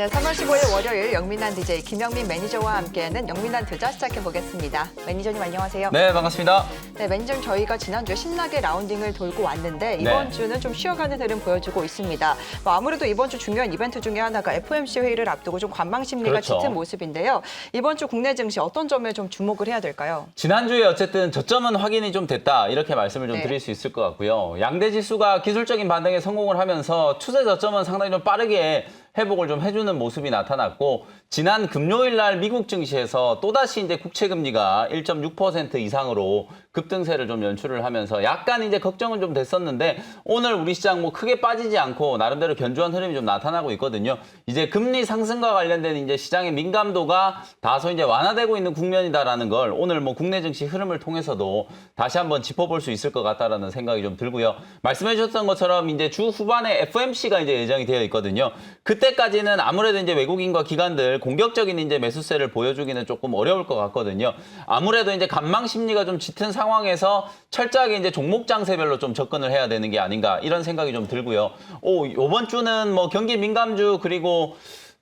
네, 3월 15일 월요일 영민한 DJ 김영민 매니저와 함께하는 영민한 투자 시작해보겠습니다. 매니저님 안녕하세요. 네, 반갑습니다. 네, 매니저님 저희가 지난주에 신나게 라운딩을 돌고 왔는데 이번 주는 좀 쉬어가는 흐름 보여주고 있습니다. 아무래도 이번 주 중요한 이벤트 중에 하나가 FOMC 회의를 앞두고 좀 관망 심리가 그렇죠. 짙은 모습인데요. 이번 주 국내 증시 어떤 점에 좀 주목을 해야 될까요? 지난주에 어쨌든 저점은 확인이 좀 됐다 이렇게 말씀을 좀 네. 드릴 수 있을 것 같고요. 양대 지수가 기술적인 반등에 성공을 하면서 추세 저점은 상당히 좀 빠르게 회복을 좀 해주는 모습이 나타났고 지난 금요일 날 미국 증시에서 또다시 이제 국채 금리가 1.6% 이상으로 급등세를 좀 연출을 하면서 약간 이제 걱정은 좀 됐었는데 오늘 우리 시장 뭐 크게 빠지지 않고 나름대로 견조한 흐름이 좀 나타나고 있거든요. 이제 금리 상승과 관련된 이제 시장의 민감도가 다소 이제 완화되고 있는 국면이다라는 걸 오늘 뭐 국내 증시 흐름을 통해서도 다시 한번 짚어볼 수 있을 것 같다라는 생각이 좀 들고요. 말씀해 주셨던 것처럼 이제 주 후반에 FOMC가 이제 예정이 되어 있거든요. 그때까지는 아무래도 이제 외국인과 기관들 공격적인 이제 매수세를 보여주기는 조금 어려울 것 같거든요. 아무래도 이제 관망 심리가 좀 짙은 상황에서 철저하게 이제 종목 장세별로 좀 접근을 해야 되는 게 아닌가 이런 생각이 좀 들고요. 이번 주는 뭐 경기 민감주 그리고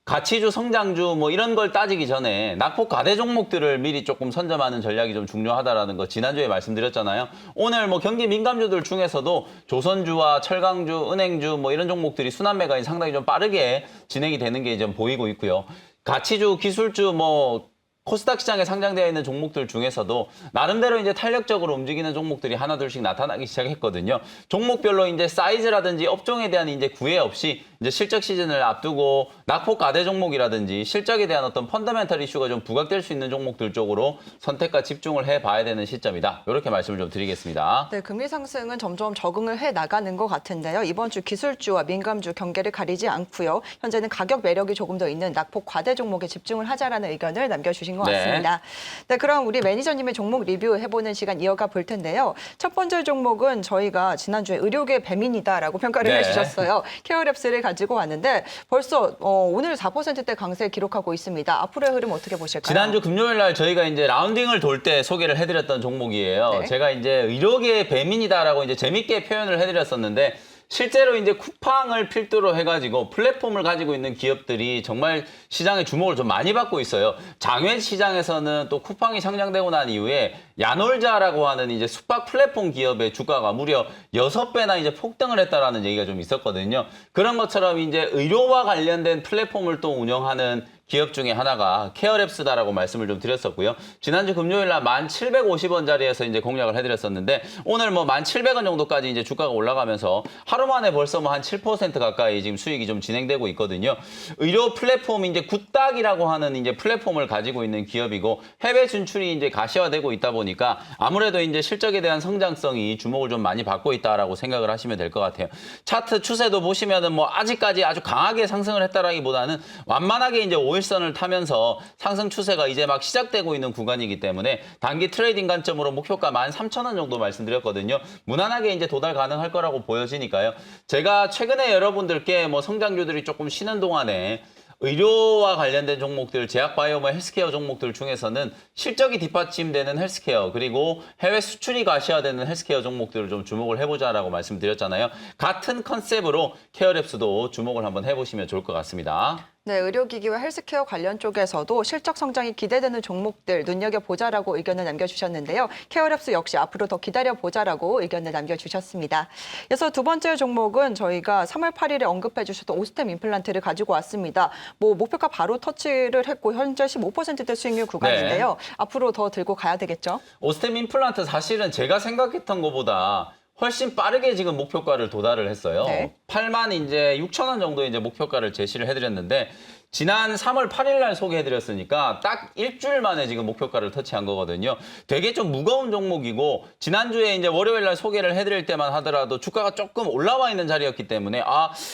가치주, 성장주 뭐 이런 걸 따지기 전에 낙폭 과대 종목들을 미리 조금 선점하는 전략이 좀 중요하다라는 거 지난주에 말씀드렸잖아요. 오늘 뭐 경기 민감주들 중에서도 조선주와 철강주, 은행주 뭐 이런 종목들이 순환 매각이 상당히 좀 빠르게 진행이 되는 게 좀 보이고 있고요. 가치주, 기술주 뭐 코스닥 시장에 상장되어 있는 종목들 중에서도 나름대로 이제 탄력적으로 움직이는 종목들이 하나둘씩 나타나기 시작했거든요. 종목별로 이제 사이즈라든지 업종에 대한 이제 구애 없이 이제 실적 시즌을 앞두고 낙폭 과대 종목이라든지 실적에 대한 어떤 펀더멘털 이슈가 좀 부각될 수 있는 종목들 쪽으로 선택과 집중을 해봐야 되는 시점이다. 이렇게 말씀을 좀 드리겠습니다. 네, 금리 상승은 점점 적응을 해 나가는 것 같은데요. 이번 주 기술주와 민감주 경계를 가리지 않고요. 현재는 가격 매력이 조금 더 있는 낙폭 과대 종목에 집중을 하자라는 의견을 남겨주신 것 같습니다. 네, 그럼 우리 매니저님의 종목 리뷰해보는 시간 이어가 볼 텐데요. 첫 번째 종목은 저희가 지난주에 의료계 배민이다라고 평가를 해주셨어요. 케어랩스를 가지고 왔는데 벌써 오늘 4%대 강세 기록하고 있습니다. 앞으로의 흐름 어떻게 보실까요? 지난주 금요일 날 저희가 이제 라운딩을 돌 때 소개를 해드렸던 종목이에요. 네. 제가 이제 의료계 배민이다라고 이제 재밌게 표현을 해드렸었는데 실제로 이제 쿠팡을 필두로 해가지고 플랫폼을 가지고 있는 기업들이 정말 시장의 주목을 좀 많이 받고 있어요. 장외 시장에서는 또 쿠팡이 상장되고 난 이후에 야놀자라고 하는 이제 숙박 플랫폼 기업의 주가가 무려 6배나 이제 폭등을 했다라는 얘기가 좀 있었거든요. 그런 것처럼 이제 의료와 관련된 플랫폼을 또 운영하는 기업 중에 하나가 케어랩스다라고 말씀을 좀 드렸었고요. 지난주 금요일 날 1,750원짜리에서 이제 공략을 해드렸었는데 오늘 뭐 1,700원 정도까지 이제 주가가 올라가면서 하루 만에 벌써 뭐 한 7% 가까이 지금 수익이 좀 진행되고 있거든요. 의료 플랫폼 이제 굿닥이라고 하는 이제 플랫폼을 가지고 있는 기업이고 해외 진출이 이제 가시화되고 있다 보니까 아무래도 이제 실적에 대한 성장성이 주목을 좀 많이 받고 있다라고 생각을 하시면 될 것 같아요. 차트 추세도 보시면은 뭐 아직까지 아주 강하게 상승을 했다라기보다는 완만하게 이제 일선을 타면서 상승 추세가 이제 막 시작되고 있는 구간이기 때문에 단기 트레이딩 관점으로 목표가 13,000원 정도 말씀드렸거든요. 무난하게 이제 도달 가능할 거라고 보여지니까요. 제가 최근에 여러분들께 뭐 성장주들이 조금 쉬는 동안에 의료와 관련된 종목들, 제약바이오, 헬스케어 종목들 중에서는 실적이 뒷받침되는 헬스케어 그리고 해외 수출이 가시화되는 헬스케어 종목들을 좀 주목을 해보자라고 말씀드렸잖아요. 같은 컨셉으로 케어랩스도 주목을 한번 해보시면 좋을 것 같습니다. 네, 의료기기와 헬스케어 관련 쪽에서도 실적 성장이 기대되는 종목들 눈여겨보자라고 의견을 남겨주셨는데요. 케어랩스 역시 앞으로 더 기다려보자라고 의견을 남겨주셨습니다. 그래서 두 번째 종목은 저희가 3월 8일에 언급해 주셨던 오스템 임플란트를 가지고 왔습니다. 뭐 목표가 바로 터치를 했고 현재 15%대 수익률 구간인데요. 네. 앞으로 더 들고 가야 되겠죠? 오스템 임플란트 사실은 제가 생각했던 것보다 훨씬 빠르게 지금 목표가를 도달을 했어요. 네. 8만 이제 6천 원 정도 이제 목표가를 제시를 해드렸는데 지난 3월 8일 날 소개해드렸으니까 딱 일주일 만에 지금 목표가를 터치한 거거든요. 되게 좀 무거운 종목이고 지난주에 이제 월요일 날 소개를 해드릴 때만 하더라도 주가가 조금 올라와 있는 자리였기 때문에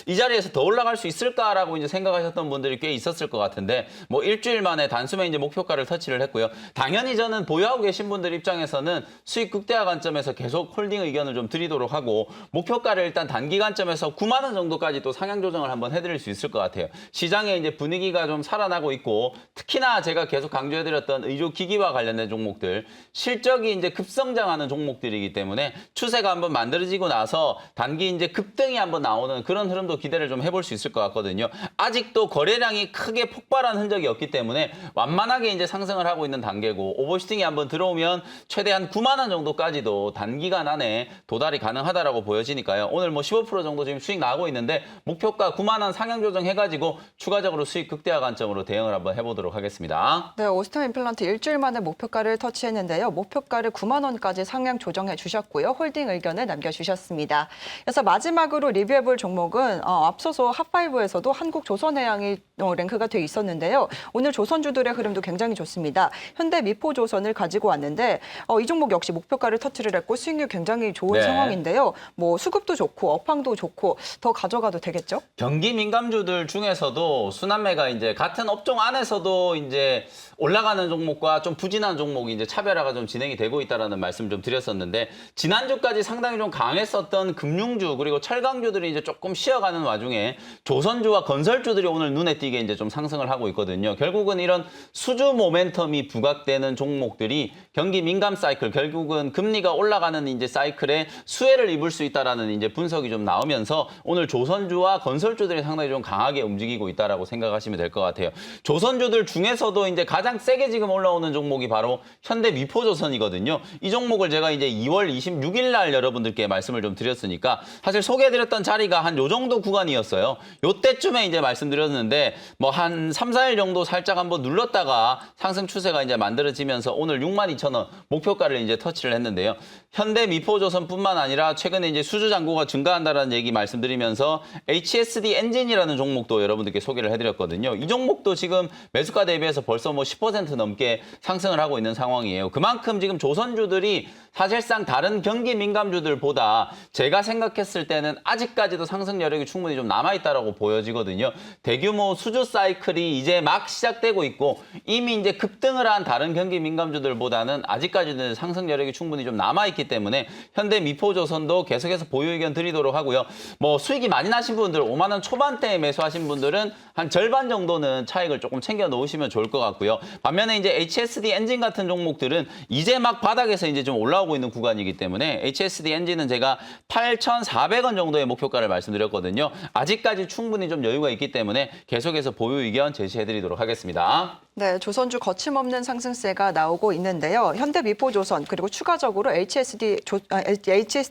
이 자리에서 더 올라갈 수 있을까라고 이제 생각하셨던 분들이 꽤 있었을 것 같은데 뭐 일주일 만에 단숨에 이제 목표가를 터치를 했고요. 당연히 저는 보유하고 계신 분들 입장에서는 수익 극대화 관점에서 계속 홀딩 의견을 좀 드리도록 하고 목표가를 일단 단기 관점에서 9만 원 정도까지 또 상향 조정을 한번 해드릴 수 있을 것 같아요. 시장에 이제 분위기가 좀 살아나고 있고 특히나 제가 계속 강조해드렸던 의료기기와 관련된 종목들 실적이 이제 급성장하는 종목들이기 때문에 추세가 한번 만들어지고 나서 단기 이제 급등이 한번 나오는 그런 흐름도 기대를 좀 해볼 수 있을 것 같거든요. 아직도 거래량이 크게 폭발한 흔적이 없기 때문에 완만하게 이제 상승을 하고 있는 단계고 오버슈팅이 한번 들어오면 최대한 9만 원 정도까지도 단기간 안에 도달이 가능하다라고 보여지니까요. 오늘 뭐 15% 정도 지금 수익 나고 있는데 목표가 9만 원 상향 조정해가지고 추가적으로 수익 극대화 관점으로 대응을 한번 해보도록 하겠습니다. 네, 오스템 임플란트 일주일 만에 목표가를 터치했는데요. 목표가를 9만 원까지 상향 조정해 주셨고요. 홀딩 의견을 남겨주셨습니다. 그래서 마지막으로 리뷰해볼 종목은 앞서서 핫5에서도 한국조선해양이 랭크가 돼 있었는데요. 오늘 조선주들의 흐름도 굉장히 좋습니다. 현대 미포조선을 가지고 왔는데 이 종목 역시 목표가를 터치를 했고 수익률 굉장히 좋은 네. 상황인데요. 뭐 수급도 좋고 업황도 좋고 더 가져가도 되겠죠? 경기 민감주들 중에서도 순환매가 이제 같은 업종 안에서도 이제 올라가는 종목과 좀 부진한 종목이 이제 차별화가 좀 진행이 되고 있다라는 말씀 좀 드렸었는데 지난주까지 상당히 좀 강했었던 금융주 그리고 철강주들이 이제 조금 쉬어가는 와중에 조선주와 건설주들이 오늘 눈에 띄게 이제 좀 상승을 하고 있거든요. 결국은 이런 수주 모멘텀이 부각되는 종목들이 경기 민감 사이클 결국은 금리가 올라가는 이제 사이클에 수혜를 입을 수 있다라는 이제 분석이 좀 나오면서 오늘 조선주와 건설주들이 상당히 좀 강하게 움직이고 있다라고 생각하시면 될 것 같아요. 조선주들 중에서도 이제 가장 세게 지금 올라오는 종목이 바로 현대 미포조선이거든요. 이 종목을 제가 이제 2월 26일 날 여러분들께 말씀을 좀 드렸으니까 사실 소개해드렸던 자리가 한 요 정도 구간이었어요. 요때쯤에 이제 말씀드렸는데 뭐 한 3, 4일 정도 살짝 한번 눌렀다가 상승 추세가 이제 만들어지면서 오늘 62,000원 목표가를 이제 터치를 했는데요. 현대 미포조선뿐만 아니라 최근에 이제 수주 잔고가 증가한다라는 얘기 말씀드리면서 HSD 엔진이라는 종목도 여러분들께 소개를 해드렸거든요. 이 종목도 지금 매수가 대비해서 벌써 뭐 10% 넘게 상승을 하고 있는 상황이에요. 그만큼 지금 조선주들이 사실상 다른 경기 민감주들보다 제가 생각했을 때는 아직까지도 상승 여력이 충분히 좀 남아있다라고 보여지거든요. 대규모 수주 사이클이 이제 막 시작되고 있고 이미 이제 급등을 한 다른 경기 민감주들보다는 아직까지는 상승 여력이 충분히 좀 남아있기 때문에 현대 미포조선도 계속해서 보유 의견 드리도록 하고요. 뭐 수익이 많이 나신 분들 5만 원 초반대에 매수하신 분들은 한 절반 정도는 차익을 조금 챙겨 놓으시면 좋을 것 같고요. 반면에 이제 HSD 엔진 같은 종목들은 이제 막 바닥에서 이제 좀 올라오고 있는 구간이기 때문에 HSD 엔진은 제가 8,400원 정도의 목표가를 말씀드렸거든요. 아직까지 충분히 좀 여유가 있기 때문에 계속해서 보유 의견 제시해드리도록 하겠습니다. 네, 조선주 거침없는 상승세가 나오고 있는데요. 현대미포조선 그리고 추가적으로 HSD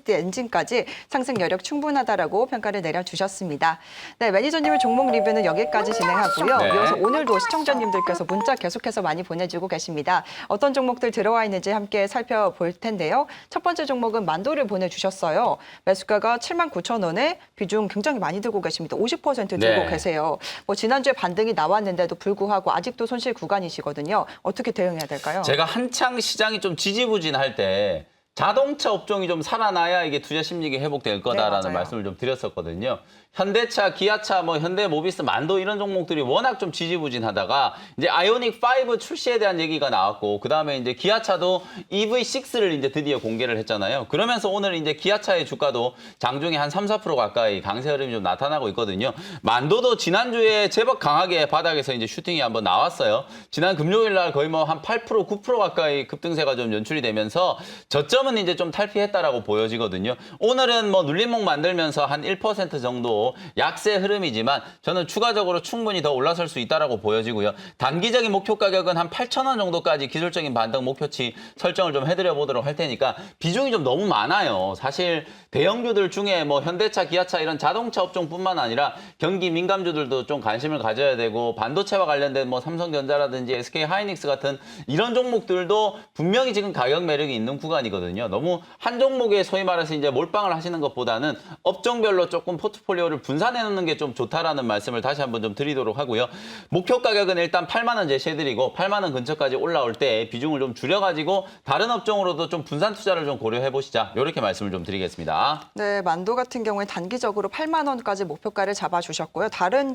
엔진까지 상승 여력 충분하다라고 평가를 내려주셨습니다. 네, 매니저님의 종목 리뷰는 여기까지 진행하고요. 네. 이어서 오늘도 시청자님들께서 문자 계속해서 많이 보내주고 계십니다. 어떤 종목들 들어와 있는지 함께 살펴볼 텐데요. 첫 번째 종목은 만도를 보내주셨어요. 매수가가 79,000원에 비중 굉장히 많이 들고 계십니다. 50% 들고 네. 계세요. 뭐 지난주에 반등이 나왔는데도 불구하고 아직도 손실 구간이시거든요. 어떻게 대응해야 될까요? 제가 한창 시장이 좀 지지부진할 때 자동차 업종이 좀 살아나야 이게 투자 심리가 회복될 거다라는 맞아요. 말씀을 좀 드렸었거든요. 현대차, 기아차, 뭐 현대모비스, 만도 이런 종목들이 워낙 좀 지지부진하다가 이제 아이오닉 5 출시에 대한 얘기가 나왔고 그다음에 이제 기아차도 EV6를 이제 드디어 공개를 했잖아요. 그러면서 오늘 이제 기아차의 주가도 장중에 한 3, 4% 가까이 강세 흐름이 좀 나타나고 있거든요. 만도도 지난주에 제법 강하게 바닥에서 이제 슈팅이 한번 나왔어요. 지난 금요일 날 거의 뭐 한 8%, 9% 가까이 급등세가 좀 연출이 되면서 저점은 이제 좀 탈피했다라고 보여지거든요. 오늘은 뭐 눌림목 만들면서 한 1% 정도 약세 흐름이지만 저는 추가적으로 충분히 더 올라설 수 있다라고 보여지고요. 단기적인 목표 가격은 한 8,000원 정도까지 기술적인 반등 목표치 설정을 좀 해드려 보도록 할 테니까 비중이 좀 너무 많아요. 사실 대형주들 중에 뭐 현대차, 기아차 이런 자동차 업종뿐만 아니라 경기 민감주들도 좀 관심을 가져야 되고 반도체와 관련된 뭐 삼성전자라든지 SK 하이닉스 같은 이런 종목들도 분명히 지금 가격 매력이 있는 구간이거든요. 너무 한 종목에 소위 말해서 이제 몰빵을 하시는 것보다는 업종별로 조금 포트폴리오를 분산해 놓는 게 좀 좋다라는 말씀을 다시 한번 좀 드리도록 하고요. 목표 가격은 일단 8만 원 제시해드리고 8만 원 근처까지 올라올 때 비중을 좀 줄여가지고 다른 업종으로도 좀 분산 투자를 좀 고려해 보시자. 이렇게 말씀을 좀 드리겠습니다. 네, 만도 같은 경우에 단기적으로 8만 원까지 목표가를 잡아주셨고요. 다른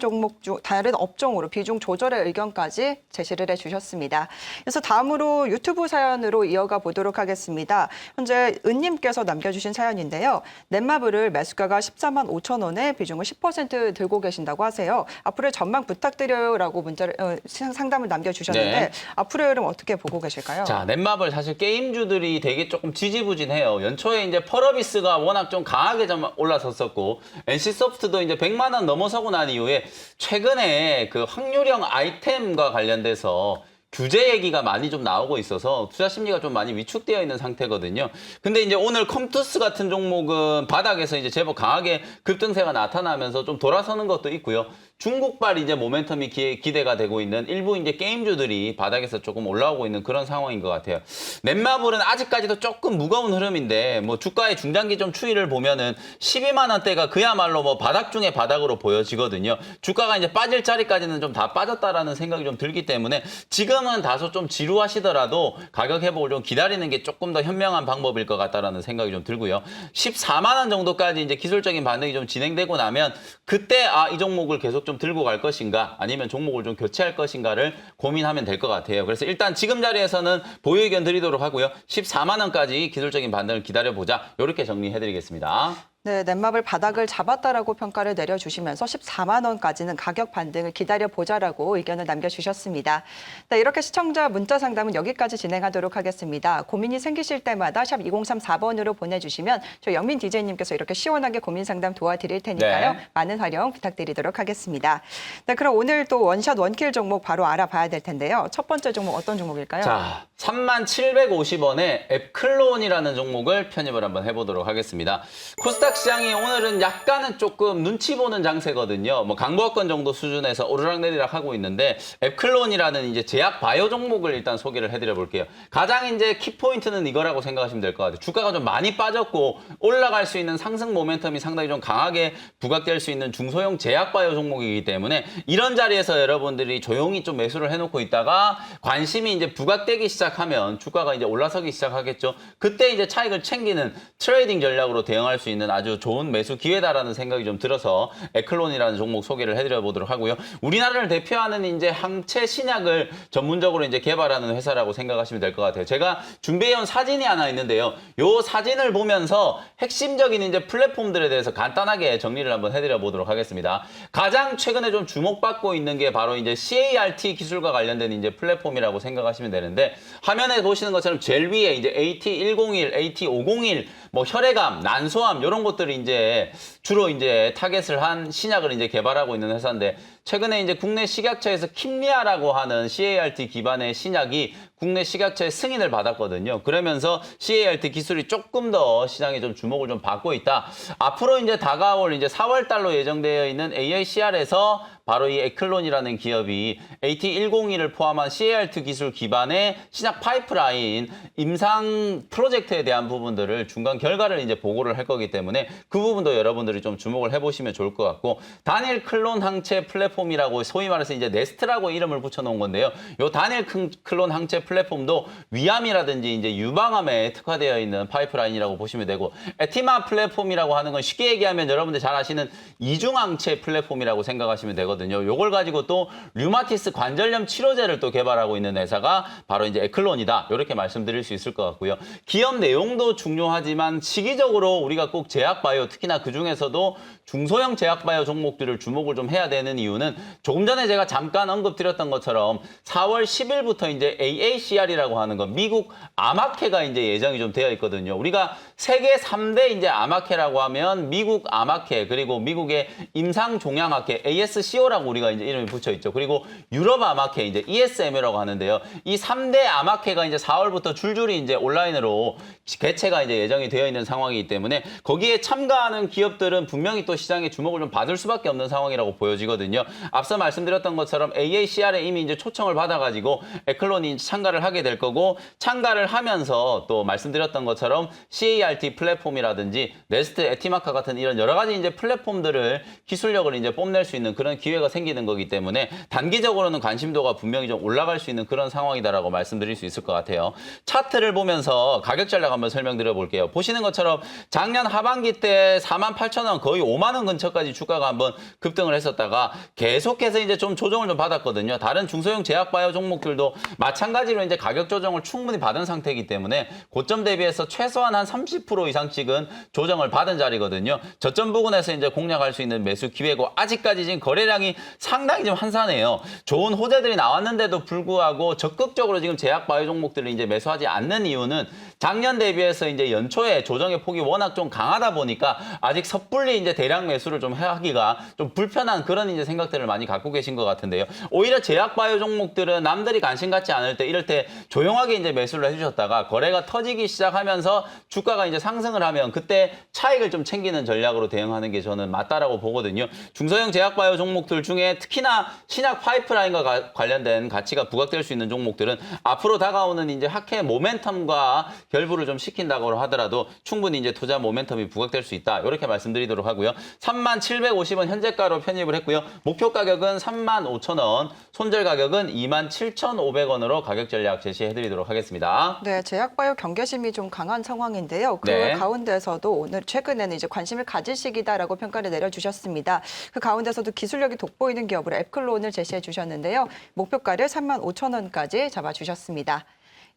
업종으로 비중 조절의 의견까지 제시를 해주셨습니다. 그래서 다음으로 유튜브 사연으로 이어가 보도록 하겠습니다. 현재 은님께서 남겨주신 사연인데요. 넷마블을 매수가가 14만 5천 원에 비중 비중을 10% 들고 계신다고 하세요. 앞으로의 전망 부탁드려요라고 문자를 상담을 남겨주셨는데 네. 앞으로의 흐름 어떻게 보고 계실까요? 자, 넷마블 사실 게임주들이 되게 조금 지지부진해요. 연초에 이제 펄어비스가 워낙 좀 강하게 좀 올라섰었고, NC소프트도 이제 100만 원 넘어서고 난 이후에 최근에 그 확률형 아이템과 관련돼서 규제 얘기가 많이 좀 나오고 있어서 투자 심리가 좀 많이 위축되어 있는 상태거든요. 근데 이제 오늘 컴투스 같은 종목은 바닥에서 이제 제법 강하게 급등세가 나타나면서 좀 돌아서는 것도 있고요. 중국발 이제 모멘텀이 기대가 되고 있는 일부 이제 게임주들이 바닥에서 조금 올라오고 있는 그런 상황인 것 같아요. 넷마블은 아직까지도 조금 무거운 흐름인데 뭐 주가의 중장기 좀 추이를 보면은 12만 원대가 그야말로 뭐 바닥 중에 바닥으로 보여지거든요. 주가가 이제 빠질 자리까지는 좀 다 빠졌다라는 생각이 좀 들기 때문에 지금은 다소 좀 지루하시더라도 가격 회복을 좀 기다리는 게 조금 더 현명한 방법일 것 같다라는 생각이 좀 들고요. 14만 원 정도까지 이제 기술적인 반등이 좀 진행되고 나면 그때 이 종목을 계속 좀 들고 갈 것인가 아니면 종목을 좀 교체할 것인가를 고민하면 될 것 같아요. 그래서 일단 지금 자리에서는 보유 의견 드리도록 하고요. 14만 원까지 기술적인 반등을 기다려보자. 이렇게 정리해드리겠습니다. 네, 넷마블 바닥을 잡았다라고 평가를 내려주시면서 14만 원까지는 가격 반등을 기다려보자라고 의견을 남겨주셨습니다. 네, 이렇게 시청자 문자 상담은 여기까지 진행하도록 하겠습니다. 고민이 생기실 때마다 샵 2034번으로 보내주시면 저희 영민 DJ님께서 이렇게 시원하게 고민 상담 도와드릴 테니까요. 네. 많은 활용 부탁드리도록 하겠습니다. 네, 그럼 오늘 또 원샷 원킬 종목 바로 알아봐야 될 텐데요. 첫 번째 종목 어떤 종목일까요? 자, 3750원에 앱클론이라는 종목을 편입을 한번 해보도록 하겠습니다. 코스닥 시장이 오늘은 약간은 조금 눈치 보는 장세거든요. 뭐 강보합권 정도 수준에서 오르락내리락 하고 있는데 앱클론이라는 이제 제약 바이오 종목을 일단 소개를 해드려 볼게요. 가장 이제 키포인트는 이거라고 생각하시면 될 것 같아요. 주가가 좀 많이 빠졌고 올라갈 수 있는 상승 모멘텀이 상당히 좀 강하게 부각될 수 있는 중소형 제약 바이오 종목이기 때문에 이런 자리에서 여러분들이 조용히 좀 매수를 해놓고 있다가 관심이 이제 부각되기 시작하면 주가가 이제 올라서기 시작하겠죠. 그때 이제 차익을 챙기는 트레이딩 전략으로 대응할 수 있는 아주 좋은 매수 기회다라는 생각이 좀 들어서 에클론이라는 종목 소개를 해드려 보도록 하고요. 우리나라를 대표하는 이제 항체 신약을 전문적으로 이제 개발하는 회사라고 생각하시면 될 것 같아요. 제가 준비해온 사진이 하나 있는데요. 요 사진을 보면서 핵심적인 이제 플랫폼들에 대해서 간단하게 정리를 한번 해드려 보도록 하겠습니다. 가장 최근에 좀 주목받고 있는 게 바로 이제 CART 기술과 관련된 이제 플랫폼이라고 생각하시면 되는데 화면에 보시는 것처럼 제일 위에 이제 AT101, AT501, 뭐 혈액암, 난소암 이런 것들이 이제 주로 이제 타겟을 한 신약을 이제 개발하고 있는 회사인데 최근에 이제 국내 식약처에서 킴리아라고 하는 CART 기반의 신약이 국내 식약처의 승인을 받았거든요. 그러면서 CART 기술이 조금 더 시장에 좀 주목을 좀 받고 있다. 앞으로 이제 다가올 이제 4월 달로 예정되어 있는 AACR에서 바로 이 에클론이라는 기업이 AT101을 포함한 CART 기술 기반의 신약 파이프라인 임상 프로젝트에 대한 부분들을 중간 결과를 이제 보고를 할 거기 때문에 그 부분도 여러분들이 좀 주목을 해보시면 좋을 것 같고 단일 클론 항체 플랫폼이라고 소위 말해서 이제 네스트라고 이름을 붙여놓은 건데요. 요 단일 클론 항체 플랫폼도 위암이라든지 이제 유방암에 특화되어 있는 파이프라인이라고 보시면 되고 에티마 플랫폼이라고 하는 건 쉽게 얘기하면 여러분들 잘 아시는 이중항체 플랫폼이라고 생각하시면 되거든요. 요걸 가지고 또 류마티스 관절염 치료제를 또 개발하고 있는 회사가 바로 이제 에클론이다. 이렇게 말씀드릴 수 있을 것 같고요. 기업 내용도 중요하지만 시기적으로 우리가 꼭 제약바이오 특히나 그중에서도 중소형 제약바이오 종목들을 주목을 좀 해야 되는 이유는 조금 전에 제가 잠깐 언급드렸던 것처럼 4월 10일부터 이제 AACR이라고 하는 건 미국 암학회가 이제 예정이 좀 되어 있거든요. 우리가 세계 3대 이제 암학회라고 하면 미국 암학회 그리고 미국의 임상종양학회 ASCO라고 우리가 이제 이름이 붙여 있죠. 그리고 유럽 암학회 이제 ESM이라고 하는데요. 이 3대 암학회가 이제 4월부터 줄줄이 이제 온라인으로 개최가 이제 예정이 되어 있는 상황이기 때문에 거기에 참가하는 기업들은 분명히 또 시장에 주목을 좀 받을 수밖에 없는 상황이라고 보여지거든요. 앞서 말씀드렸던 것처럼 AACR에 이미 이제 초청을 받아가지고 에클론이 참가를 하게 될 거고 참가를 하면서 또 말씀드렸던 것처럼 CART 플랫폼이라든지 네스트, 에티마카 같은 이런 여러 가지 이제 플랫폼들을 기술력을 이제 뽐낼 수 있는 그런 기회가 생기는 거기 때문에 단기적으로는 관심도가 분명히 좀 올라갈 수 있는 그런 상황이다라고 말씀드릴 수 있을 것 같아요. 차트를 보면서 가격 전략 한번 설명드려 볼게요. 보시는 것처럼 작년 하반기 때 48,000원 거의 5만 원 근처까지 주가가 한번 급등을 했었다가 계속해서 이제 좀 조정을 좀 받았거든요. 다른 중소형 제약바이오 종목들도 마찬가지로 이제 가격 조정을 충분히 받은 상태이기 때문에 고점 대비해서 최소한 한 30% 이상씩은 조정을 받은 자리거든요. 저점 부근에서 이제 공략할 수 있는 매수 기회고 아직까지 지금 거래량이 상당히 좀 한산해요. 좋은 호재들이 나왔는데도 불구하고 적극적으로 지금 제약바이오 종목들을 이제 매수하지 않는 이유는 작년 대비해서 이제 연초에 조정의 폭이 워낙 좀 강하다 보니까 아직 섣불리 이제 대량 매수를 좀 하기가 좀 불편한 그런 이제 생각들을 많이 갖고 계신 것 같은데요. 오히려 제약바이오 종목들은 남들이 관심 갖지 않을 때 이럴 때 조용하게 이제 매수를 해주셨다가 거래가 터지기 시작하면서 주가가 이제 상승을 하면 그때 차익을 좀 챙기는 전략으로 대응하는 게 저는 맞다라고 보거든요. 중소형 제약바이오 종목들 중에 특히나 신약 파이프라인과 관련된 가치가 부각될 수 있는 종목들은 앞으로 다가오는 이제 학회 모멘텀과 결부를 좀 시킨다고 하더라도 충분히 이제 투자 모멘텀이 부각될 수 있다. 이렇게 말씀드리도록 하고요. 3750원 현재가로 편입을 했고요. 목표 가격은 35,000원, 손절 가격은 27,500원으로 가격 전략 제시해드리도록 하겠습니다. 네, 제약바이오 경계심이 좀 강한 상황인데요. 그 네. 가운데서도 오늘 최근에는 이제 관심을 가질 시기다라고 평가를 내려주셨습니다. 그 가운데서도 기술력이 돋보이는 기업으로 앱클론을 제시해 주셨는데요. 목표가를 35,000원까지 잡아주셨습니다.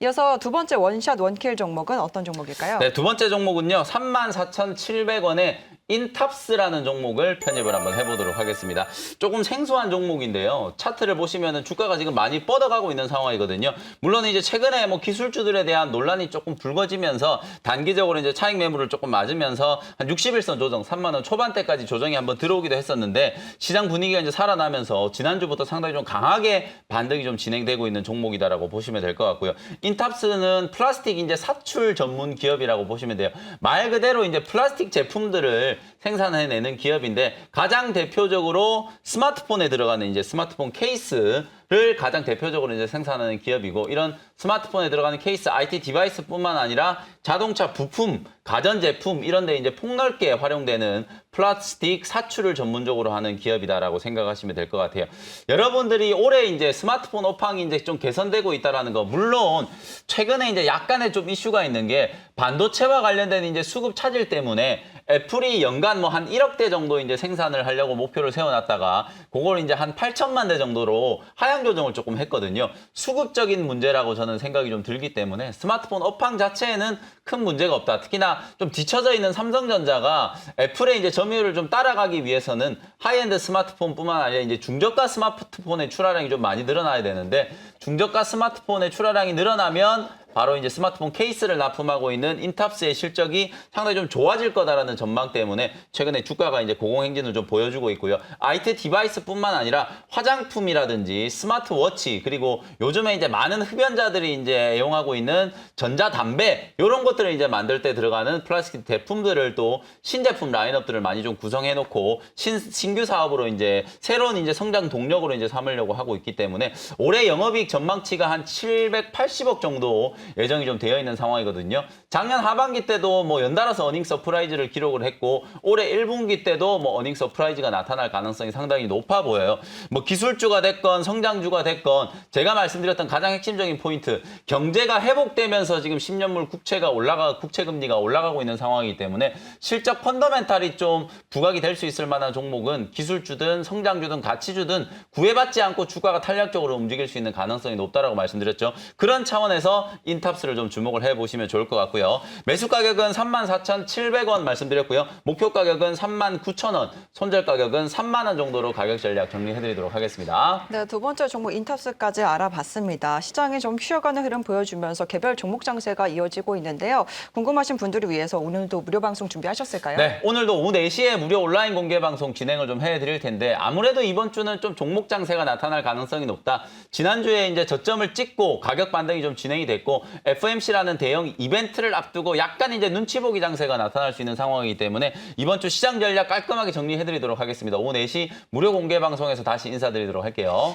이어서 두 번째 원샷 원킬 종목은 어떤 종목일까요? 네, 두 번째 종목은요. 34,700원에 인탑스라는 종목을 편입을 한번 해보도록 하겠습니다. 조금 생소한 종목인데요. 차트를 보시면은 주가가 지금 많이 뻗어가고 있는 상황이거든요. 물론 이제 최근에 뭐 기술주들에 대한 논란이 조금 불거지면서 단기적으로 이제 차익 매물을 조금 맞으면서 한 60일선 조정, 3만 원 초반대까지 조정이 한번 들어오기도 했었는데 시장 분위기가 이제 살아나면서 지난주부터 상당히 좀 강하게 반등이 좀 진행되고 있는 종목이다라고 보시면 될 것 같고요. 인탑스는 플라스틱 이제 사출 전문 기업이라고 보시면 돼요. 말 그대로 이제 플라스틱 제품들을 생산해내는 기업인데 가장 대표적으로 스마트폰에 들어가는 이제 스마트폰 케이스를 가장 대표적으로 이제 생산하는 기업이고 이런 스마트폰에 들어가는 케이스, IT 디바이스뿐만 아니라 자동차 부품, 가전제품 이런 데 이제 폭넓게 활용되는 플라스틱 사출을 전문적으로 하는 기업이다라고 생각하시면 될 것 같아요. 여러분들이 올해 이제 스마트폰 업황이 이제 좀 개선되고 있다라는 거 물론 최근에 이제 약간의 좀 이슈가 있는 게 반도체와 관련된 이제 수급 차질 때문에 애플이 연간 뭐 한 1억 대 정도 이제 생산을 하려고 목표를 세워놨다가 그걸 이제 한 8천만 대 정도로 하향 조정을 조금 했거든요. 수급적인 문제라고 저는 생각이 좀 들기 때문에 스마트폰 업황 자체에는 큰 문제가 없다. 특히나 좀 뒤처져 있는 삼성전자가 애플의 이제 점유율을 좀 따라가기 위해서는 하이엔드 스마트폰뿐만 아니라 이제 중저가 스마트폰의 출하량이 좀 많이 늘어나야 되는데 중저가 스마트폰의 출하량이 늘어나면 바로 이제 스마트폰 케이스를 납품하고 있는 인탑스의 실적이 상당히 좀 좋아질 거다라는 전망 때문에 최근에 주가가 이제 고공행진을 좀 보여주고 있고요. IT 디바이스뿐만 아니라 화장품이라든지 스마트워치 그리고 요즘에 이제 많은 흡연자들이 이제 애용하고 있는 전자담배 이런 것들을 이제 만들 때 들어가는 플라스틱 제품들을 또 신제품 라인업들을 많이 좀 구성해 놓고 신규 사업으로 이제 새로운 이제 성장 동력으로 이제 삼으려고 하고 있기 때문에 올해 영업이익 전망치가 한 780억 정도 예정이 좀 되어 있는 상황이거든요. 작년 하반기 때도 뭐 연달아서 어닝 서프라이즈를 기록을 했고 올해 1분기 때도 뭐 어닝 서프라이즈가 나타날 가능성이 상당히 높아 보여요. 뭐 기술주가 됐건 성장주가 됐건 제가 말씀드렸던 가장 핵심적인 포인트 경제가 회복되면서 지금 10년물 국채 금리가 올라가고 있는 상황이기 때문에 실적 펀더멘탈이 좀 부각이 될 수 있을 만한 종목은 기술주든 성장주든 가치주든 구애받지 않고 주가가 탄력적으로 움직일 수 있는 가능성이 높다라고 말씀드렸죠. 그런 차원에서 인탑스를 좀 주목을 해보시면 좋을 것 같고요. 매수 가격은 34,700원 말씀드렸고요. 목표 가격은 39,000원, 손절 가격은 3만 원 정도로 가격 전략 정리해드리도록 하겠습니다. 네, 두 번째 종목 인탑스까지 알아봤습니다. 시장이 좀 쉬어가는 흐름 보여주면서 개별 종목 장세가 이어지고 있는데요. 궁금하신 분들을 위해서 오늘도 무료 방송 준비하셨을까요? 네, 오늘도 오후 4시에 무료 온라인 공개 방송 진행을 좀 해드릴 텐데 아무래도 이번 주는 좀 종목 장세가 나타날 가능성이 높다. 지난주에 이제 저점을 찍고 가격 반등이 좀 진행이 됐고 FOMC라는 대형 이벤트를 앞두고 약간 이제 눈치 보기 장세가 나타날 수 있는 상황이기 때문에 이번 주 시장 전략 깔끔하게 정리해드리도록 하겠습니다. 오후 4시 무료 공개 방송에서 다시 인사드리도록 할게요.